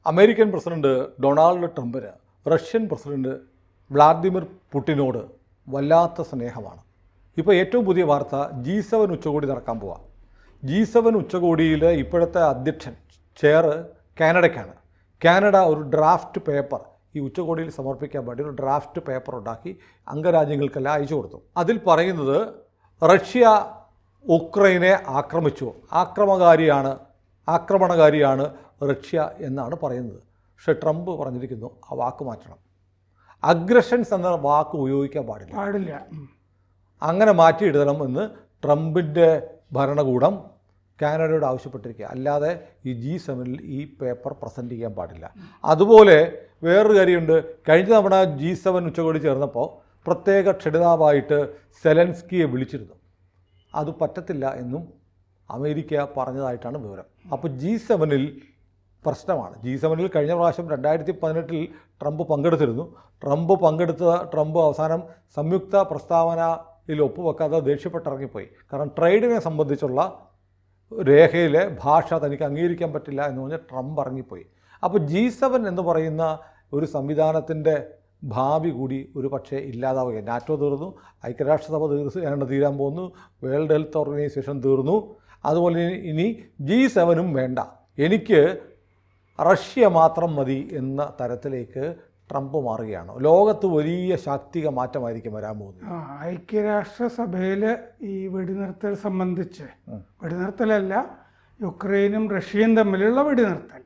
American president Donald ട്രംപിന് Russian president Vladimir പുടിനോട് വല്ലാത്ത സ്നേഹമാണ്. ഇപ്പോൾ ഏറ്റവും പുതിയ വാർത്ത G7 ഉച്ചകോടി നടക്കാൻ പോവാം. G7 ഉച്ചകോടിയിൽ ഇപ്പോഴത്തെ അധ്യക്ഷൻ ചെയർ കാനഡയ്ക്കാണ്. കാനഡ ഒരു ഡ്രാഫ്റ്റ് പേപ്പർ ഈ ഉച്ചകോടിയിൽ സമർപ്പിക്കാൻ വേണ്ടി ഒരു ഡ്രാഫ്റ്റ് പേപ്പർ ഉണ്ടാക്കി അംഗരാജ്യങ്ങൾക്കെല്ലാം അയച്ചു കൊടുത്തു. അതിൽ പറയുന്നത് റഷ്യ ഉക്രൈനെ ആക്രമിച്ചു, ആക്രമണകാരിയാണ് റഷ്യ എന്നാണ് പറയുന്നത്. പക്ഷേ ട്രംപ് പറഞ്ഞിരിക്കുന്നു ആ വാക്ക് മാറ്റണം. അഗ്രഷൻസ് എന്ന വാക്ക് ഉപയോഗിക്കാൻ പാടില്ല, അങ്ങനെ മാറ്റിയിടണം എന്ന് ട്രംപിൻ്റെ ഭരണകൂടം കാനഡയോട് ആവശ്യപ്പെട്ടിരിക്കുക. അല്ലാതെ ഈ G7 ഈ പേപ്പർ പ്രസൻറ്റ് ചെയ്യാൻ പാടില്ല. അതുപോലെ വേറൊരു കാര്യമുണ്ട്. കഴിഞ്ഞ തവണ G7 ഉച്ചകോടി ചേർന്നപ്പോൾ പ്രത്യേക ക്ഷണിതാവായിട്ട് സെലൻസ്കിയെ വിളിച്ചിരുന്നു. അത് പറ്റത്തില്ല എന്നും അമേരിക്ക പറഞ്ഞതായിട്ടാണ് വിവരം. അപ്പോൾ G7 പ്രശ്നമാണ്. G7 കഴിഞ്ഞ പ്രാവശ്യം 2018 ട്രംപ് പങ്കെടുത്തിരുന്നു. ട്രംപ് അവസാനം സംയുക്ത പ്രസ്താവനയിൽ ഒപ്പുവെക്കാതെ ദേഷ്യപ്പെട്ടിറങ്ങിപ്പോയി. കാരണം ട്രേഡിനെ സംബന്ധിച്ചുള്ള രേഖയിലെ ഭാഷ തനിക്ക് അംഗീകരിക്കാൻ പറ്റില്ല എന്ന് പറഞ്ഞ് ട്രംപ് ഇറങ്ങിപ്പോയി. അപ്പോൾ G7 എന്ന് പറയുന്ന ഒരു സംവിധാനത്തിൻ്റെ ഭാവി കൂടി ഒരു പക്ഷേ ഇല്ലാതാവുക. നാറ്റോ തീർന്നു, ഐക്യരാഷ്ട്രസഭ തീരാൻ പോകുന്നു, വേൾഡ് ഹെൽത്ത് ഓർഗനൈസേഷൻ തീർന്നു. അതുപോലെ ഇനി G7 വേണ്ട, എനിക്ക് റഷ്യ മാത്രം മതി എന്ന തരത്തിലേക്ക് ട്രംപ് മാറുകയാണ്. ലോകത്ത് വലിയ ശാക്തിക മാറ്റമായിരിക്കും വരാൻ പോകുന്നത്. ഐക്യരാഷ്ട്രസഭയിൽ ഈ വെടിനിർത്തൽ സംബന്ധിച്ച്, വെടിനിർത്തലല്ല, യുക്രൈനും റഷ്യയും തമ്മിലുള്ള വെടിനിർത്തൽ,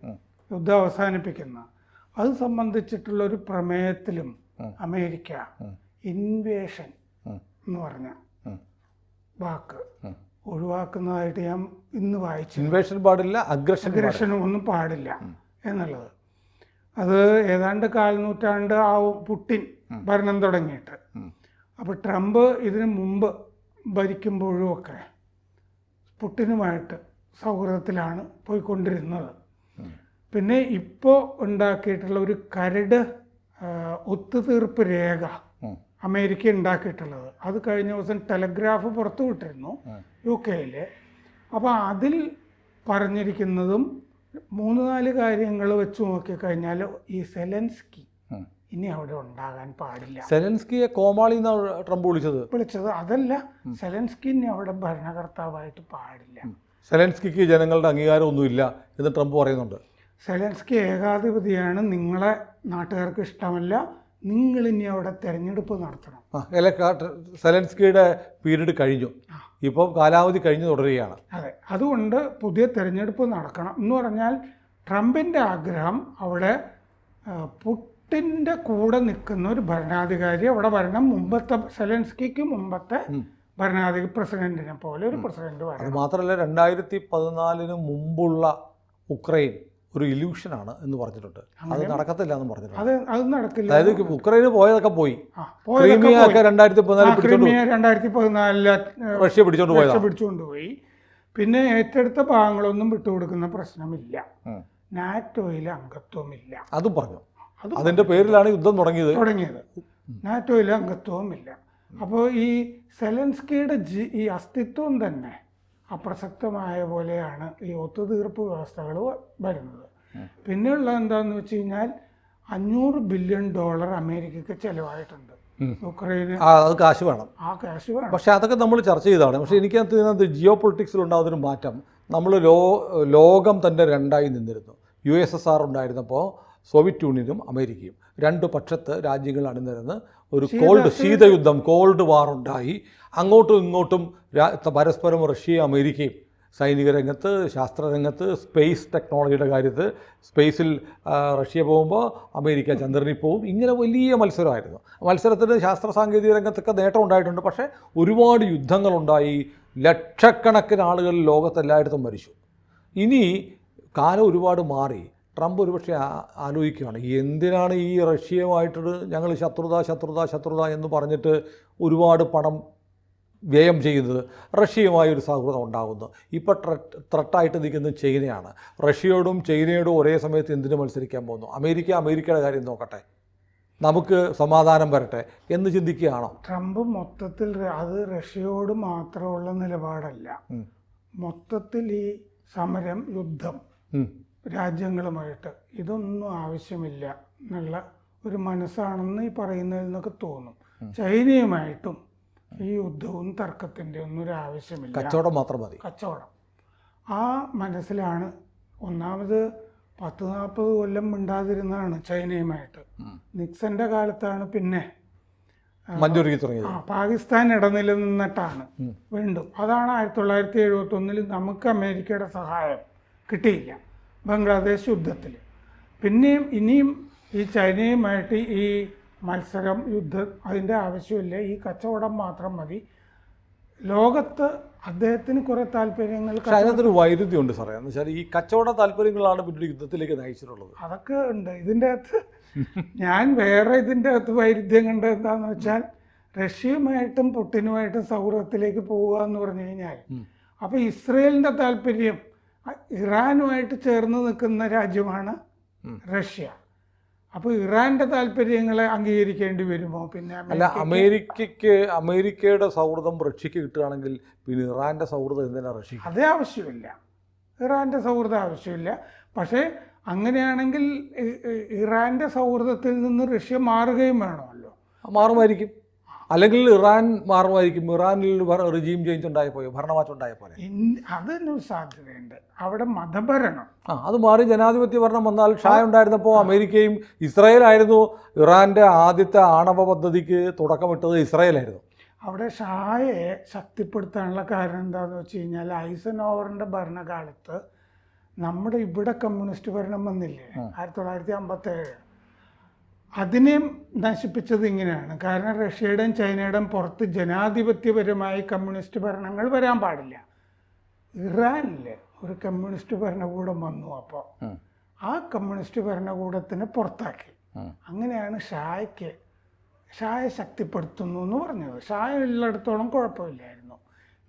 യുദ്ധം അവസാനിപ്പിക്കുന്ന അത് സംബന്ധിച്ചിട്ടുള്ളൊരു പ്രമേയത്തിലും അമേരിക്ക ഇൻവേഷൻ എന്ന് പറഞ്ഞ വാക്ക് ഒഴിവാക്കുന്നതായിട്ട് ഞാൻ ഇന്ന് വായിച്ചു. ഇൻവേഷൻ പാടില്ല, അഗ്രഷനും ഒന്നും പാടില്ല എന്നുള്ളത്. അത് ഏതാണ്ട് കാൽനൂറ്റാണ്ട് ആവും പുടിൻ ഭരണം തുടങ്ങിയിട്ട്. അപ്പോൾ ട്രംപ് ഇതിനു മുമ്പ് ഭരിക്കുമ്പോഴും ഒക്കെ പുടിനുമായിട്ട് സൗഹൃദത്തിലാണ് പോയിക്കൊണ്ടിരുന്നത്. പിന്നെ ഇപ്പോൾ ഉണ്ടാക്കിയിട്ടുള്ള ഒരു കരട് ഒത്തുതീർപ്പ് രേഖ അമേരിക്ക ഉണ്ടാക്കിയിട്ടുള്ളത്, അത് കഴിഞ്ഞ ദിവസം ടെലഗ്രാഫ് പുറത്തു വിട്ടിരുന്നു UK. അപ്പോൾ അതിൽ പറഞ്ഞിരിക്കുന്നതും 3-4 കാര്യങ്ങൾ വെച്ച് നോക്കിക്കഴിഞ്ഞാൽ ഈ സെലൻസ്കി ഇനി അവിടെ ഉണ്ടാകാൻ പാടില്ല. സെലൻസ്കിയെ കോമാളി എന്നാണ് ട്രംപ് വിളിച്ചത്. അതല്ല, സെലൻസ്കി ഇനി അവിടെ ഭരണകർത്താവായിട്ട് പാടില്ല. സെലൻസ്കിക്ക് ജനങ്ങളുടെ അംഗീകാരമൊന്നുമില്ല എന്ന് ട്രംപ് പറയുന്നുണ്ട്. സെലൻസ്കി ഏകാധിപതിയാണ്, നിങ്ങളെ നാട്ടുകാർക്ക് ഇഷ്ടമല്ല, നിങ്ങളിനി അവിടെ തെരഞ്ഞെടുപ്പ് നടത്തണം. സെലൻസ്കിയുടെ പീരീഡ് കഴിഞ്ഞു, ഇപ്പം കാലാവധി കഴിഞ്ഞു തുടരുകയാണ്. അതെ, അതുകൊണ്ട് പുതിയ തെരഞ്ഞെടുപ്പ് നടക്കണം എന്ന് പറഞ്ഞാൽ ട്രംപിൻ്റെ ആഗ്രഹം അവിടെ പുടിൻ്റെ കൂടെ നിൽക്കുന്ന ഒരു ഭരണാധികാരി അവിടെ വരണം. മുമ്പത്തെ സെലൻസ്കിക്ക് മുമ്പത്തെ ഭരണാധികാരി പ്രസിഡന്റിനെ പോലെ ഒരു പ്രസിഡന്റ് വരണം. അത് മാത്രമല്ല 2014 മുമ്പുള്ള ഉക്രൈൻ ഒരു ഇല്യൂഷനാണ് എന്ന് പറഞ്ഞിട്ടുണ്ട്. അത് നടക്കത്തില്ല എന്ന് പറഞ്ഞിട്ടുണ്ട്. അത് നടക്കില്ല. അതായത് ഉക്രൈന് പോയതൊക്കെ പോയി. ക്രീമിയ 2014 റഷ്യ പിടിച്ചോണ്ട് പോയി. പിന്നെ ഏറ്റെടുത്ത ഭാഗങ്ങളൊന്നും വിട്ടുകൊടുക്കുന്ന പ്രശ്നമില്ല. നാറ്റോയിലെ അംഗത്വമില്ല, അതും പറഞ്ഞു. അതിന്റെ പേരിലാണ് യുദ്ധം തുടങ്ങിയത്. നാറ്റോയിലെ അംഗത്വവുമില്ല. അപ്പോൾ ഈ സെലൻസ്കിയുടെ ഈ അസ്തിത്വം തന്നെ അപ്രസക്തമായ പോലെയാണ് ഈ ഒത്തുതീർപ്പ് വ്യവസ്ഥകൾ വരുന്നത്. പിന്നെയുള്ള എന്താണെന്ന് വെച്ച് കഴിഞ്ഞാൽ $500 ബില്യൺ അമേരിക്കക്ക് ചിലവായിട്ടുണ്ട് യുക്രൈന്. അത് കാശ് വേണം, ആ കാശ് വേണം. പക്ഷേ അതൊക്കെ നമ്മൾ ചർച്ച ചെയ്തതാണ്. പക്ഷേ എനിക്കത് ജിയോ പൊളിറ്റിക്സിലുണ്ടാകുന്നൊരു മാറ്റം, നമ്മൾ ലോകം തന്നെ രണ്ടായി നിന്നിരുന്നു. USSR ഉണ്ടായിരുന്നപ്പോൾ സോവിയറ്റ് യൂണിയനും അമേരിക്കയും 2 പക്ഷത്ത് രാജ്യങ്ങൾ അണിനിരന്ന് ഒരു ശീതയുദ്ധം, കോൾഡ് വാർ ഉണ്ടായി. അങ്ങോട്ടും ഇങ്ങോട്ടും പരസ്പരം റഷ്യയും അമേരിക്കയും സൈനിക രംഗത്ത്, ശാസ്ത്രരംഗത്ത്, സ്പേസ് ടെക്നോളജിയുടെ കാര്യത്തിൽ സ്പേസിൽ റഷ്യ പോകുമ്പോൾ അമേരിക്ക ചന്ദ്രനിൽ പോകും. ഇങ്ങനെ വലിയ മത്സരമായിരുന്നു. മത്സരത്തിന് ശാസ്ത്ര സാങ്കേതിക രംഗത്തൊക്കെ നേട്ടം ഉണ്ടായിട്ടുണ്ട്. പക്ഷേ ഒരുപാട് യുദ്ധങ്ങളുണ്ടായി, ലക്ഷക്കണക്കിന് ആളുകൾ ലോകത്തെല്ലായിടത്തും മരിച്ചു. ഇനി കാലം ഒരുപാട് മാറി. ട്രംപ് ഒരുപക്ഷെ ആലോചിക്കുകയാണ്, എന്തിനാണ് ഈ റഷ്യയുമായിട്ട് ഞങ്ങൾ ശത്രുത എന്ന് പറഞ്ഞിട്ട് ഒരുപാട് പണം വ്യയം ചെയ്യുന്നത്. റഷ്യയുമായൊരു സൗഹൃദം ഉണ്ടാകുന്നു. ഇപ്പോൾ ത്രട്ടായിട്ട് നിൽക്കുന്നത് ചൈനയാണ്. റഷ്യയോടും ചൈനയോടും ഒരേ സമയത്ത് എന്തിനു മത്സരിക്കാൻ പോകുന്നു? അമേരിക്കയുടെ കാര്യം നോക്കട്ടെ, നമുക്ക് സമാധാനം വരട്ടെ എന്ന് ചിന്തിക്കുകയാണോ ട്രംപ്? മൊത്തത്തിൽ അത് റഷ്യയോട് മാത്രമുള്ള നിലപാടല്ല. മൊത്തത്തിൽ ഈ സമരം, യുദ്ധം രാജ്യങ്ങളുമായിട്ട് ഇതൊന്നും ആവശ്യമില്ല എന്നുള്ള ഒരു മനസ്സാണെന്ന് ഈ പറയുന്നതിൽ നിന്നൊക്കെ തോന്നും. ചൈനയുമായിട്ടും ഈ യുദ്ധവും തർക്കത്തിൻ്റെ ഒന്നും ഒരു ആവശ്യമില്ല, കച്ചവടം മാത്രം മതി. കച്ചവടം ആ മനസ്സിലാണ്. ഒന്നാമത് 40-40 കൊല്ലം മിണ്ടാതിരുന്നതാണ് ചൈനയുമായിട്ട്. നിക്സന്റെ കാലത്താണ് പിന്നെ മഞ്ചൂരിക്ക് തുടങ്ങിയത്. പാകിസ്ഥാൻ ഇടനില നിന്നിട്ടാണ് വീണ്ടും. അതാണ് 1971 നമുക്ക് അമേരിക്കയുടെ സഹായം കിട്ടിയില്ല ബംഗ്ലാദേശ് യുദ്ധത്തിൽ. പിന്നെയും ഇനിയും ഈ ചൈനയുമായിട്ട് ഈ മത്സരം, യുദ്ധം അതിൻ്റെ ആവശ്യമില്ല, ഈ കച്ചവടം മാത്രം മതി. ലോകത്ത് അദ്ദേഹത്തിന് കുറേ താല്പര്യങ്ങൾ. അതിനകത്തൊരു വൈരുദ്ധ്യമുണ്ട് സാറേ, എന്ന് വെച്ചാൽ ഈ കച്ചവട താല്പര്യങ്ങളാണ് പിന്നീട് യുദ്ധത്തിലേക്ക് നയിച്ചിട്ടുള്ളത്. അതൊക്കെ ഉണ്ട് ഇതിൻ്റെ അകത്ത്. ഞാൻ വേറെ ഇതിൻ്റെ അകത്ത് വൈരുദ്ധ്യം കണ്ടത് എന്താണെന്ന് വെച്ചാൽ, റഷ്യയുമായിട്ടും പുടിനുമായിട്ടും സൗഹൃദത്തിലേക്ക് പോവുക എന്ന് പറഞ്ഞു കഴിഞ്ഞാൽ, അപ്പോൾ ഇസ്രയേലിൻ്റെ താല്പര്യം ഇറാനുമായിട്ട് ചേർന്ന് നിൽക്കുന്ന രാജ്യമാണ് റഷ്യ. അപ്പോൾ ഇറാൻ്റെ താല്പര്യങ്ങളെ അംഗീകരിക്കേണ്ടി വരുമോ? പിന്നെ അല്ല, അമേരിക്കയുടെ സൗഹൃദം റഷ്യക്ക് കിട്ടുകയാണെങ്കിൽ പിന്നെ ഇറാൻ്റെ സൗഹൃദം എന്തിനാ റഷ്യ? അതേ ആവശ്യമില്ല, ഇറാൻ്റെ സൗഹൃദം ആവശ്യമില്ല. പക്ഷേ അങ്ങനെയാണെങ്കിൽ ഇറാൻ്റെ സൗഹൃദത്തിൽ നിന്ന് റഷ്യ മാറുകയും വേണമല്ലോ. മാറുമായിരിക്കും, അല്ലെങ്കിൽ ഇറാൻ മാറുമായിരിക്കും. ഇറാനിൽ റിജീം ചേഞ്ച് ഉണ്ടായപ്പോയോ, ഭരണമാറ്റം ഉണ്ടായപ്പോലെ അതിനും സാധ്യതയുണ്ട്. അവിടെ മതഭരണം അത് മാറി ജനാധിപത്യ ഭരണം വന്നാൽ, ഷാ ഉണ്ടായിരുന്നപ്പോൾ അമേരിക്കയും ഇസ്രായേലായിരുന്നു ഇറാൻ്റെ ആദ്യത്തെ ആണവ പദ്ധതിക്ക് തുടക്കമിട്ടത് ഇസ്രായേലായിരുന്നു. അവിടെ ഷായെ ശക്തിപ്പെടുത്താനുള്ള കാരണം എന്താണെന്ന് വെച്ച് കഴിഞ്ഞാൽ, ഐസൻഹോവറിൻ്റെ ഭരണകാലത്ത് നമ്മുടെ ഇവിടെ കമ്മ്യൂണിസ്റ്റ് ഭരണം വന്നില്ലേ 1957, അതിനെ നശിപ്പിച്ചത് ഇങ്ങനെയാണ്. കാരണം റഷ്യയുടെയും ചൈനയുടെയും പുറത്ത് ജനാധിപത്യപരമായി കമ്മ്യൂണിസ്റ്റ് ഭരണങ്ങൾ വരാൻ പാടില്ല. ഇറാനിൽ ഒരു കമ്മ്യൂണിസ്റ്റ് ഭരണകൂടം വന്നു. അപ്പോൾ ആ കമ്മ്യൂണിസ്റ്റ് ഭരണകൂടത്തിനെ പുറത്താക്കി. അങ്ങനെയാണ് ഷായെ ശക്തിപ്പെടുത്തുന്നു എന്ന് പറഞ്ഞത്. ഷായ ഉള്ളിടത്തോളം കുഴപ്പമില്ലായിരുന്നു.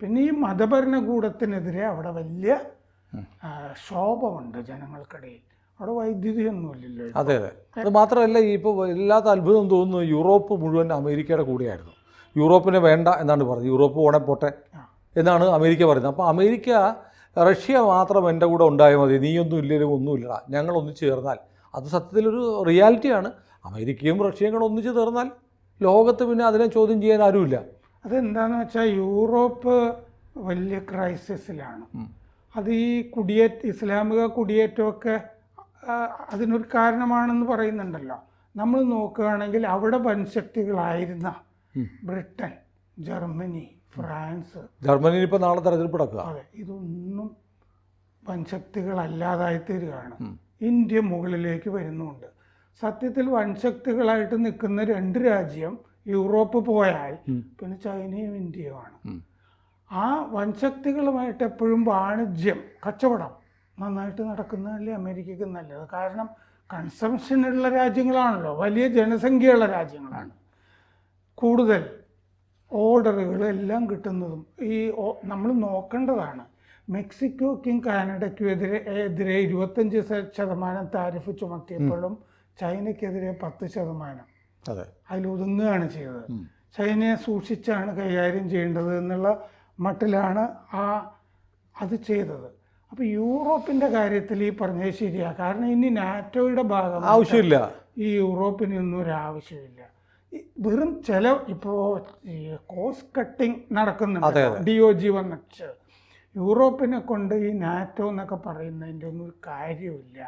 പിന്നെ ഈ മതഭരണകൂടത്തിനെതിരെ അവിടെ വലിയ ക്ഷോഭമുണ്ട് ജനങ്ങൾക്കിടയിൽ. അവിടെ വൈദ്യുതി ഒന്നുമില്ലല്ലോ. അതെ അതെ. അത് മാത്രമല്ല, ഇപ്പോൾ വല്ലാത്ത അത്ഭുതം തോന്നുന്നു, യൂറോപ്പ് മുഴുവൻ അമേരിക്കയുടെ കൂടെയായിരുന്നു. യൂറോപ്പിനെ വേണ്ട എന്നാണ് പറഞ്ഞത്. യൂറോപ്പ് പോണെ പോട്ടെ എന്നാണ് അമേരിക്ക പറയുന്നത്. അപ്പോൾ അമേരിക്ക റഷ്യ മാത്രം എൻ്റെ കൂടെ ഉണ്ടായാൽ മതി, നീയൊന്നും ഇല്ലെങ്കിലും ഒന്നുമില്ല, ഞങ്ങൾ ഒന്നിച്ച് ചേർന്നാൽ, അത് സത്യത്തിലൊരു റിയാലിറ്റിയാണ്. അമേരിക്കയും റഷ്യയും കൂടെ ഒന്നിച്ച് ചേർന്നാൽ ലോകത്ത് പിന്നെ അതിനെ ചോദ്യം ചെയ്യാൻ ആരുമില്ല. അതെന്താണെന്ന് വെച്ചാൽ, യൂറോപ്പ് വലിയ ക്രൈസിസിലാണ്. അത് ഈ ഇസ്ലാമിക കുടിയേറ്റമൊക്കെ അതിനൊരു കാരണമാണെന്ന് പറയുന്നുണ്ടല്ലോ. നമ്മൾ നോക്കുകയാണെങ്കിൽ അവിടെ വൻശക്തികളായിരുന്ന ബ്രിട്ടൻ, ജർമ്മനി, ഫ്രാൻസ്, ജർമ്മനിയിൽ ഇപ്പോൾ നാളെ തെരഞ്ഞെടുപ്പ് നടക്കുക. അതെ, ഇതൊന്നും വൻശക്തികളല്ലാതായി തീരുകയാണ്. ഇന്ത്യ മുകളിലേക്ക് വരുന്നുണ്ട്. സത്യത്തിൽ വൻശക്തികളായിട്ട് നിൽക്കുന്ന 2 രാജ്യം യൂറോപ്പ് പോയാൽ പിന്നെ ചൈനയും ഇന്ത്യയുമാണ്. ആ വൻശക്തികളുമായിട്ട് എപ്പോഴും വാണിജ്യം, കച്ചവടം നന്നായിട്ട് നടക്കുന്നതല്ലേ അമേരിക്കയ്ക്ക് നല്ലത്. കാരണം കൺസംഷനുള്ള രാജ്യങ്ങളാണല്ലോ, വലിയ ജനസംഖ്യയുള്ള രാജ്യങ്ങളാണ്. കൂടുതൽ ഓർഡറുകൾ എല്ലാം കിട്ടുന്നതും നമ്മൾ നോക്കേണ്ടതാണ്. മെക്സിക്കോയ്ക്കും കാനഡയ്ക്കും എതിരെ 25% താരിഫ് ചുമത്തിയപ്പോഴും ചൈനയ്ക്കെതിരെ 10% അതിലൊതുങ്ങുകയാണ് ചെയ്തത്. ചൈനയെ സൂക്ഷിച്ചാണ് കൈകാര്യം ചെയ്യേണ്ടത് എന്നുള്ള മട്ടിലാണ് അത് ചെയ്തത്. അപ്പോൾ യൂറോപ്പിൻ്റെ കാര്യത്തിൽ ഈ പറഞ്ഞത് ശരിയാണ്. കാരണം ഇനി നാറ്റോയുടെ ഭാഗം ആവശ്യമില്ല, ഈ യൂറോപ്പിനൊന്നും ഒരു ആവശ്യമില്ല. വെറും ഇപ്പോൾ ഈ കോസ്റ്റ് കട്ടിങ് നടക്കുന്നുണ്ട്, DOG വന്നിട്ട്. യൂറോപ്പിനെ കൊണ്ട് ഈ നാറ്റോ എന്നൊക്കെ പറയുന്നതിൻ്റെ ഒന്നും ഒരു കാര്യമില്ല.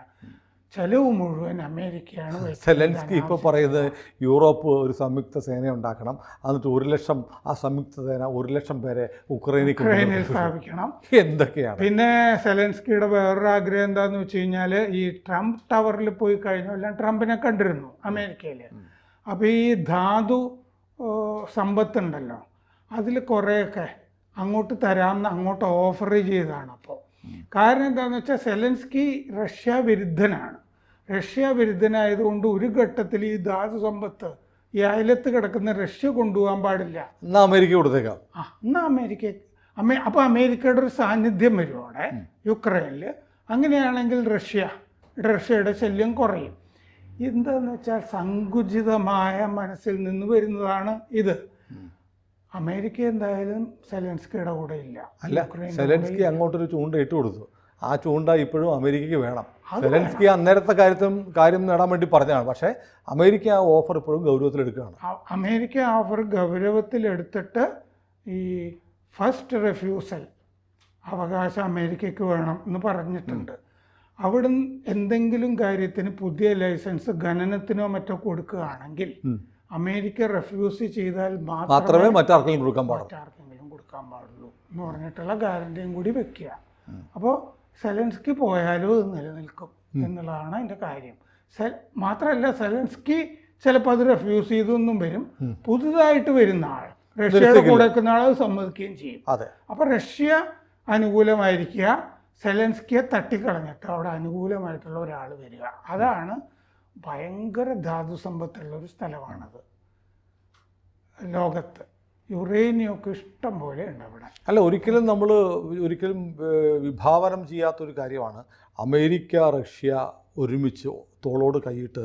ചെലവ് മുഴുവൻ അമേരിക്കയാണ്. സെലൻസ്കി ഇപ്പോൾ പറയുന്നത് യൂറോപ്പ് ഒരു സംയുക്ത സേന ഉണ്ടാക്കണം, എന്നിട്ട് 1 ലക്ഷം ആ സംയുക്ത സേന 1 ലക്ഷം പേരെ ഉക്രൈനിൽ സ്ഥാപിക്കണം. എന്തൊക്കെയാണ്. പിന്നെ സെലൻസ്കിയുടെ വേറൊരു ആഗ്രഹം എന്താണെന്ന് വെച്ച് കഴിഞ്ഞാൽ, ഈ ട്രംപ് ടവറിൽ പോയി കഴിഞ്ഞ എല്ലാം ട്രംപിനെ കണ്ടിരുന്നു അമേരിക്കയിൽ. അപ്പോൾ ഈ ധാതു സമ്പത്തുണ്ടല്ലോ, അതിൽ കുറേയൊക്കെ അങ്ങോട്ട് തരാമെന്ന് അങ്ങോട്ട് ഓഫർ ചെയ്തതാണ്. അപ്പോൾ കാരണം എന്താണെന്ന് വെച്ചാൽ, സെലൻസ്കി റഷ്യ വിരുദ്ധനാണ്. റഷ്യ വിരുദ്ധനായതുകൊണ്ട് ഒരു ഘട്ടത്തിൽ ഈ ധാതു സമ്പത്ത് ഈ അയലത്ത് കിടക്കുന്ന റഷ്യ കൊണ്ടുപോകാൻ പാടില്ല. എന്നാൽ അമേരിക്ക കൊടുത്തേക്കാം. എന്നാൽ അപ്പോൾ അമേരിക്കയുടെ ഒരു സാന്നിധ്യം വരും അവിടെ യുക്രൈനിൽ. അങ്ങനെയാണെങ്കിൽ റഷ്യയുടെ ശല്യം കുറയും. എന്താണെന്ന് വെച്ചാൽ, സങ്കുചിതമായ മനസ്സിൽ നിന്ന് വരുന്നതാണ് ഇത്. അമേരിക്ക എന്തായാലും സെലൻസ്കിയുടെ കൂടെ ഇല്ല. അല്ല, സെലൻസ്കി അങ്ങോട്ടൊരു ചൂണ്ട ഇട്ട് കൊടുത്തു. ആ ചൂണ്ട ഇപ്പോഴും അമേരിക്കയ്ക്ക് വേണം. സെലൻസ്കി അന്നേരത്തെ കാര്യം നേടാൻ വേണ്ടി പറഞ്ഞതാണ്. പക്ഷേ അമേരിക്ക ആ ഓഫർ ഇപ്പോഴും ഗൗരവത്തിലെടുക്കുകയാണ്. അമേരിക്ക ആ ഓഫർ ഗൗരവത്തിലെടുത്തിട്ട് ഈ ഫസ്റ്റ് റിഫ്യൂസൽ അവകാശം അമേരിക്കയ്ക്ക് വേണം എന്ന് പറഞ്ഞിട്ടുണ്ട്. അവിടുന്ന് എന്തെങ്കിലും കാര്യത്തിന് പുതിയ ലൈസൻസ് ഖനനത്തിനോ മറ്റോ കൊടുക്കുകയാണെങ്കിൽ അമേരിക്ക റെഫ്യൂസ് ചെയ്താൽ മാത്രമേ മറ്റാർക്കെങ്കിലും കൊടുക്കാൻ പാടുള്ളൂ എന്ന് പറഞ്ഞിട്ടുള്ള ഗ്യാരണ്ടിയും കൂടി വെക്കുക. അപ്പോൾ സെലൻസ്കി പോയാലും ഇത് നിലനിൽക്കും എന്നുള്ളതാണ് അതിൻ്റെ കാര്യം. മാത്രമല്ല സെലൻസ്കി ചിലപ്പോൾ അത് റെഫ്യൂസ് ചെയ്തൊന്നും വരും. പുതുതായിട്ട് വരുന്ന ആൾ, റഷ്യയുടെ കൂടെ വെക്കുന്ന ആൾ അത് സമ്മതിക്കുകയും ചെയ്യും. അപ്പോൾ റഷ്യ അനുകൂലമായിരിക്കുക, സെലൻസ്കിയെ തട്ടിക്കളഞ്ഞിട്ട് അവിടെ അനുകൂലമായിട്ടുള്ള ഒരാൾ വരിക. അതാണ് ഭയങ്കര ധാതു സമ്പത്തുള്ള ഒരു സ്ഥലമാണത് ലോകത്ത്. യുറേനിയമൊക്കെ ഇഷ്ടം പോലെ ഉണ്ട് അവിടെ. അല്ല, ഒരിക്കലും വിഭാവനം ചെയ്യാത്തൊരു കാര്യമാണ് അമേരിക്ക റഷ്യ ഒരുമിച്ച് തോളോട് കൈയിട്ട്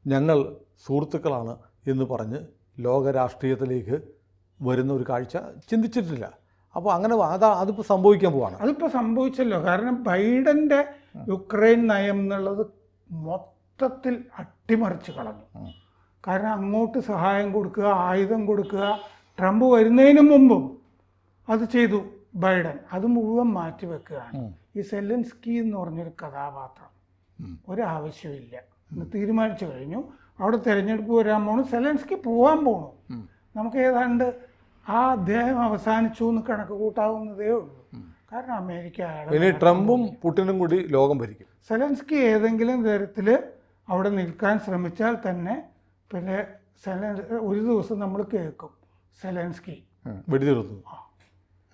ഞങ്ങൾ സുഹൃത്തുക്കളാണ് എന്ന് പറഞ്ഞ് ലോക രാഷ്ട്രീയത്തിലേക്ക് വരുന്ന ഒരു കാഴ്ച ചിന്തിച്ചിട്ടില്ല. അപ്പോൾ അങ്ങനെ അതിപ്പോൾ സംഭവിക്കാൻ പോവാണ്. അതിപ്പോൾ സംഭവിച്ചല്ലോ. കാരണം ബൈഡൻ്റെ യുക്രൈൻ നയം എന്നുള്ളത് മൊത്തത്തിൽ അട്ടിമറിച്ച് കളഞ്ഞു. കാരണം അങ്ങോട്ട് സഹായം കൊടുക്കുക, ആയുധം കൊടുക്കുക, ട്രംപ് വരുന്നതിന് മുമ്പും അത് ചെയ്തു ബൈഡൻ. അത് മുഴുവൻ മാറ്റിവെക്കുകയാണ്. ഈ സെലൻസ്കി എന്ന് പറഞ്ഞൊരു കഥാപാത്രം ഒരാവശ്യമില്ല എന്ന് തീരുമാനിച്ചു കഴിഞ്ഞു. അവിടെ തിരഞ്ഞെടുപ്പ് വരാൻ പോണു, സെലൻസ്കി പോകാൻ പോണു. നമുക്ക് ഏതാണ്ട് ആ അദ്ദേഹം അവസാനിച്ചു എന്ന് കണക്ക് കൂട്ടാവുന്നതേ ഉള്ളൂ. കാരണം അമേരിക്ക ഇനി ട്രംപും പുടിനും കൂടി ലോകം ഭരിക്കും. സെലൻസ്കി ഏതെങ്കിലും തരത്തിൽ അവിടെ നിൽക്കാൻ ശ്രമിച്ചാൽ തന്നെ പിന്നെ ഒരു ദിവസം നമ്മൾ കേൾക്കും സെലൻസ്കി വെടിനിർത്തുന്നു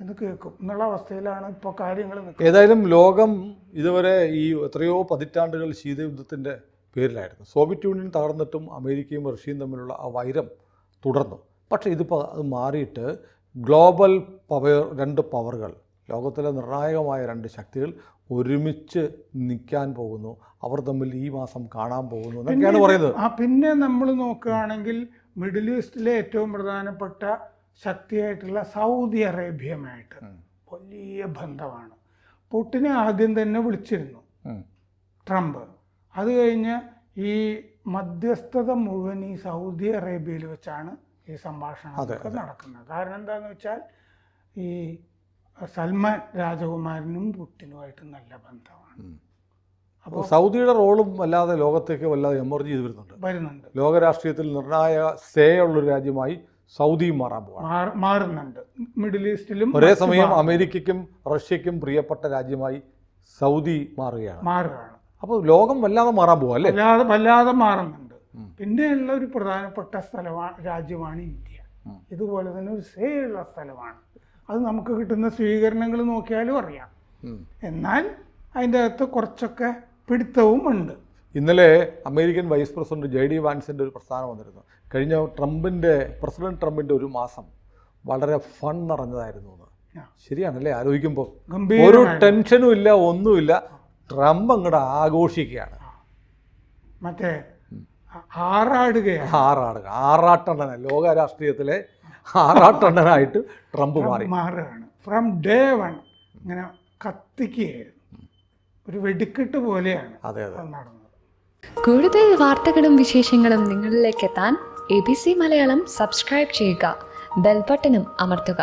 എന്ന് കേൾക്കും എന്നുള്ള അവസ്ഥയിലാണ് ഇപ്പോൾ കാര്യങ്ങൾ. ഏതായാലും ലോകം ഇതുവരെ ഈ എത്രയോ പതിറ്റാണ്ടുകൾ ശീതയുദ്ധത്തിൻ്റെ പേരിലായിരുന്നു. സോവിയറ്റ് യൂണിയൻ തകർന്നിട്ടും അമേരിക്കയും റഷ്യയും തമ്മിലുള്ള ആ വൈരം തുടർന്നു. പക്ഷേ ഇതിപ്പോൾ അത് മാറിയിട്ട് ഗ്ലോബൽ രണ്ട് പവറുകൾ, ലോകത്തിലെ നിർണായകമായ രണ്ട് ശക്തികൾ ഒരുമിച്ച് നിൽക്കാൻ പോകുന്നു. അവർ തമ്മിൽ ഈ മാസം കാണാൻ പോകുന്നു എന്നൊക്കെയാണ് പറയുന്നത്. പിന്നെ നമ്മൾ നോക്കുകയാണെങ്കിൽ മിഡിൽ ഈസ്റ്റിലെ ഏറ്റവും പ്രധാനപ്പെട്ട ശക്തിയായിട്ടുള്ള സൗദി അറേബ്യയുമായിട്ട് വലിയ ബന്ധമാണ്. പുടിനെ ആദ്യം തന്നെ വിളിച്ചിരുന്നു ട്രംപ്. അത് കഴിഞ്ഞ് ഈ മധ്യസ്ഥത മുഴുവൻ ഈ സൗദി അറേബ്യയിൽ വെച്ചാണ് ഈ സംഭാഷണങ്ങളൊക്കെ നടക്കുന്നത്. കാരണം എന്താണെന്ന് വെച്ചാൽ ഈ സൽമാൻ രാജകുമാരനും പുടിനുമായിട്ട് നല്ല ബന്ധമാണ്. അപ്പോൾ സൗദിയുടെ റോളും വല്ലാതെ ലോകത്തേക്ക് വല്ലാതെ എമർജ് ചെയ്ത് വരുന്നുണ്ട്. ലോകരാഷ്ട്രീയത്തിൽ നിർണായക ഉള്ളൊരു രാജ്യമായി സൗദിയും മാറുന്നുണ്ട്. മിഡിൽ ഈസ്റ്റിലും ഒരേ സമയം അമേരിക്കയ്ക്കും റഷ്യയ്ക്കും പ്രിയപ്പെട്ട രാജ്യമായി സൗദി മാറുകയാണ്. അപ്പോൾ ലോകം വല്ലാതെ മാറാൻ പോവാ അല്ലേ? വല്ലാതെ മാറുന്നുണ്ട്. പിന്നെയുള്ള ഒരു പ്രധാനപ്പെട്ട രാജ്യമാണ് ഇന്ത്യ. ഇതുപോലെ തന്നെ ഒരു ഉള്ള സ്ഥലമാണ്. അത് നമുക്ക് കിട്ടുന്ന സ്വീകരണങ്ങൾ നോക്കിയാലും അറിയാം. എന്നാൽ അതിൻ്റെ അകത്ത് കുറച്ചൊക്കെ പിടുത്തവും ഉണ്ട്. ഇന്നലെ അമേരിക്കൻ വൈസ് പ്രസിഡന്റ് JD വാൻസിൻ്റെ ഒരു പ്രസ്ഥാനം വന്നിരുന്നു. കഴിഞ്ഞ പ്രസിഡന്റ് ട്രംപിൻ്റെ ഒരു മാസം വളരെ ഫൺ നിറഞ്ഞതായിരുന്നു എന്ന്. ശരിയാണല്ലേ? ആലോചിക്കുമ്പോൾ ഒരു ടെൻഷനും ഇല്ല, ഒന്നുമില്ല. ട്രംപ് അങ്ങോട്ട് ആഘോഷിക്കുകയാണ്. മറ്റേ ആറാട്ടണ്ണന, ലോക രാഷ്ട്രീയത്തിലെ ആറാട്ടണ്ണനായിട്ട് ട്രംപ് മാറുകയാണ്. ഫ്രം ഡേ വൺ ഇങ്ങനെ കത്തിക്കുകയായിരുന്നു. ഒരു വെടിക്കെട്ട് പോലെയാണ് നടന്നത്. കൂടുതൽ വാർത്തകളും വിശേഷങ്ങളും നിങ്ങളിലേക്ക് എത്താൻ ABC മലയാളം സബ്സ്ക്രൈബ് ചെയ്യുക, ബെൽ ബട്ടണും അമർത്തുക.